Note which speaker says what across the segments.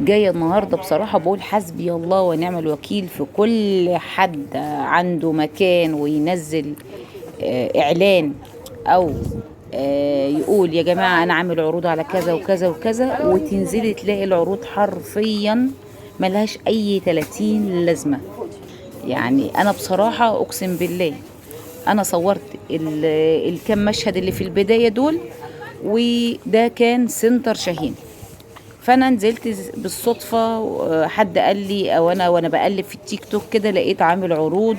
Speaker 1: جايه النهارده بصراحه بقول حسبي الله ونعم الوكيل في كل حد عنده مكان وينزل اعلان او يقول يا جماعه انا عامل عروض على كذا وكذا وكذا، وتنزلي تلاقي العروض حرفيا ملهاش اي 30 لازمه. يعني انا بصراحه اقسم بالله انا صورت الكام مشهد اللي في البدايه دول، وده كان سنتر شاهين. فانا نزلت بالصدفه، حد قال لي او انا وانا بقلب في التيك توك كده لقيت عامل عروض،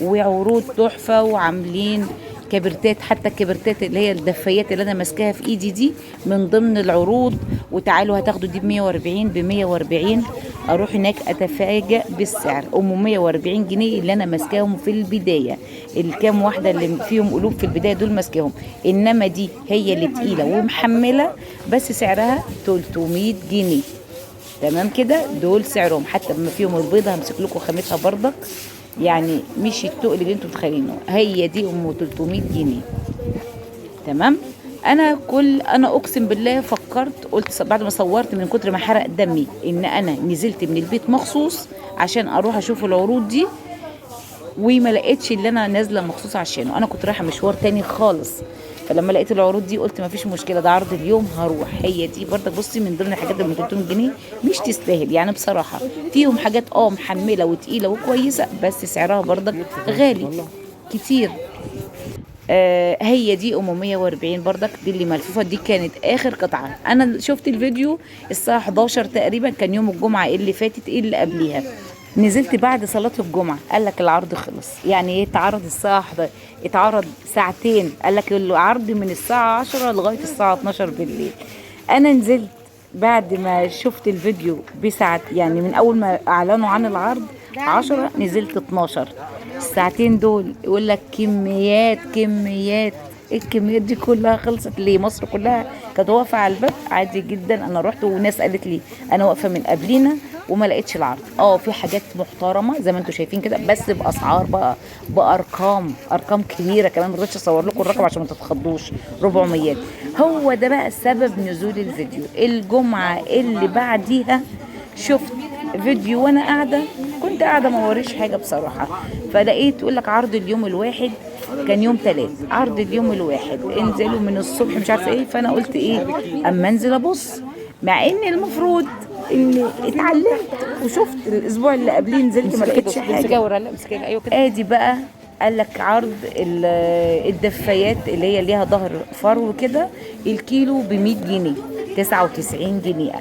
Speaker 1: وعروض تحفه، وعاملين كبرتات، حتى الكبرتات اللي هي الدفايات اللي انا ماسكاها في ايدي دي من ضمن العروض. وتعالوا هتاخدوا دي ب 140 ب 140. اروح هناك اتفاجئ بالسعر 140 جنيه اللي انا ماسكاهم في البدايه. الكام واحده اللي فيهم قلوب في البدايه دول ماسكاهم، انما دي هي اللي تقيله ومحمله، بس سعرها 300 جنيه. تمام كده، دول سعرهم، حتى بما فيهم البيضه همسك لكم خامتها برضك، يعني مش التقل اللي انتوا متخيلينه، هي دي 300 جنيه. تمام. انا اقسم بالله فكرت، قلت بعد ما صورت من كتر ما حرق دمي ان انا نزلت من البيت مخصوص عشان اروح اشوف العروض دي، وما لقيتش اللي انا نازله مخصوص عشانه. انا كنت رايحه مشوار تاني خالص، فلما لقيت العروض دي قلت ما فيش مشكله، ده عرض اليوم هروح. هي دي برضك بصي من ضمن الحاجات اللي ب 300 جنيه، مش تستاهل يعني بصراحه. فيهم حاجات محمله وتقيله وكويسه، بس سعرها برضك غالي كتير. هي دي 140 برضك، دي اللي ملفوفه، دي كانت اخر قطعه. انا شفت الفيديو الساعه 11 تقريبا، كان يوم الجمعه اللي فاتت اللي قبليها. نزلت بعد صلاه الجمعه، قال لك العرض خلص. يعني ايه اتعرض الساعه 11؟ اتعرض ساعتين، قال لك العرض من الساعه 10 لغايه الساعه 12 بالليل. انا نزلت بعد ما شفت الفيديو بساعة، يعني من اول ما اعلنوا عن العرض 10 نزلت 12. الساعتين دول يقول لك كميات كميات. الكميات دي كلها خلصت ليه؟ مصر كلها كانت واقفه على الباب عادي جدا. انا رحت وناس قالت لي انا واقفه من قبلينا وما لقيتش العرض. في حاجات محترمه زي ما انتم شايفين كده، بس باسعار بقى، ارقام كبيره كمان. ما رضيتش اصور لكم الرقم عشان ما تتخضوش، 400. هو ده بقى سبب نزول الفيديو. الجمعه اللي بعديها شفت فيديو وانا قاعده، كنت قاعده ما وريش حاجه بصراحه، فلقيت يقول لك عرض اليوم الواحد، كان يوم 3، عرض اليوم الواحد انزلوا من الصبح مش عارفه ايه. فانا قلت ايه اما انزل ابص، مع ان المفروض اني اتعلمت وشفت الاسبوع اللي قبليه نزلت ما لقيتش حاجه.
Speaker 2: ايوه كده.
Speaker 1: ادي بقى قال لك عرض الدفايات اللي هي ليها ظهر فرو كده، الكيلو ب 100 جنيه، 99 جنيه.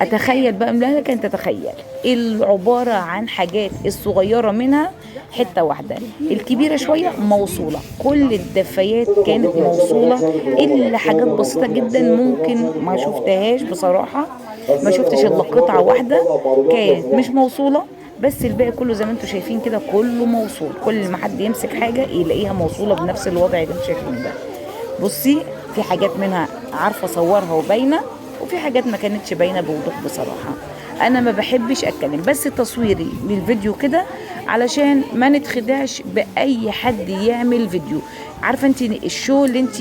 Speaker 1: اتخيل بقى، لا لك ان تتخيل، العباره عن حاجات الصغيره منها حته واحده، الكبيره شويه موصوله. كل الدفايات كانت موصوله، الا حاجات بسيطه جدا ممكن ما شفتهاش بصراحه. ما شفتش الا قطعه واحده كانت مش موصوله، بس الباقي كله زي ما انتم شايفين كده كله موصول. كل ما حد يمسك حاجه يلاقيها موصوله بنفس الوضع اللي انتم شايفينه ده. بصي، في حاجات منها عارفه اصورها وباينه، وفي حاجات ما كانتش باينه بوضوح بصراحه. انا ما بحبش اتكلم، بس تصويري للفيديو كده علشان ما نتخدعش باي حد يعمل فيديو. عارفه انت الشو اللي انت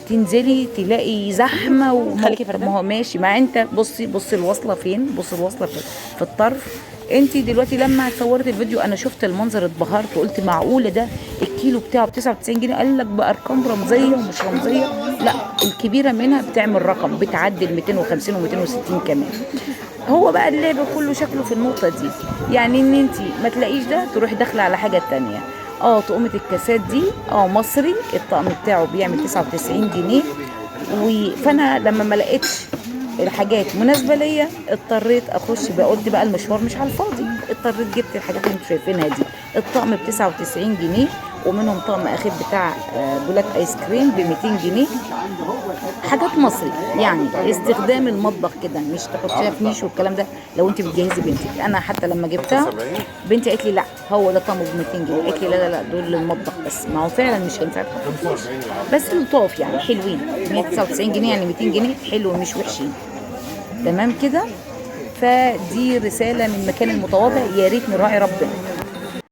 Speaker 1: تنزلي تلاقي زحمه
Speaker 2: خليكي فردة.
Speaker 1: ما هو ماشي. ما انت بصي الوصله فين، بصي الوصله في الطرف. انت دلوقتي لما صورت الفيديو انا شفت المنظر اتبهرت، قلت معقوله ده الكيلو بتاعه ب 99 جنيه؟ قال لك بارقام رمزيه ومش رمزيه. لا، الكبيره منها بتعمل رقم بتعدي ال 250 و260 كمان. هو بقى اللعب كله شكله في النقطه دي، يعني ان انت ما تلاقيش ده تروحي داخله على حاجه تانية. طقمه الكاسات دي مصري، الطقم بتاعه بيعمل 99 جنيه. فانا لما ما لقيتش الحاجات مناسبه ليا اضطريت اخش بقى، قلت بقى المشوار مش على الفاضي، اضطريت جبت الحاجات اللي انتم شايفينها دي. الطقم ب 99 جنيه، ومنهم طقم اخير بتاع بولاك ايس كريم ب 200 جنيه. حاجات مصري، يعني استخدام المطبخ كده، مش تحطيها في نيش والكلام ده. لو انت بتجهزي بنتك، انا حتى لما جبتها بنتي قالت لي لا هو ده طقمه ب 200 جنيه، قالت لي لا لا لا دول للمطبخ بس. ما هو فعلا مش هينفع تحط في نيش، بس لطاف يعني حلوين. 199 جنيه يعني 200 جنيه حلو مش وحشين. تمام كده. فدي رساله من مكان المتواضع، يا ريت نراعي ربنا.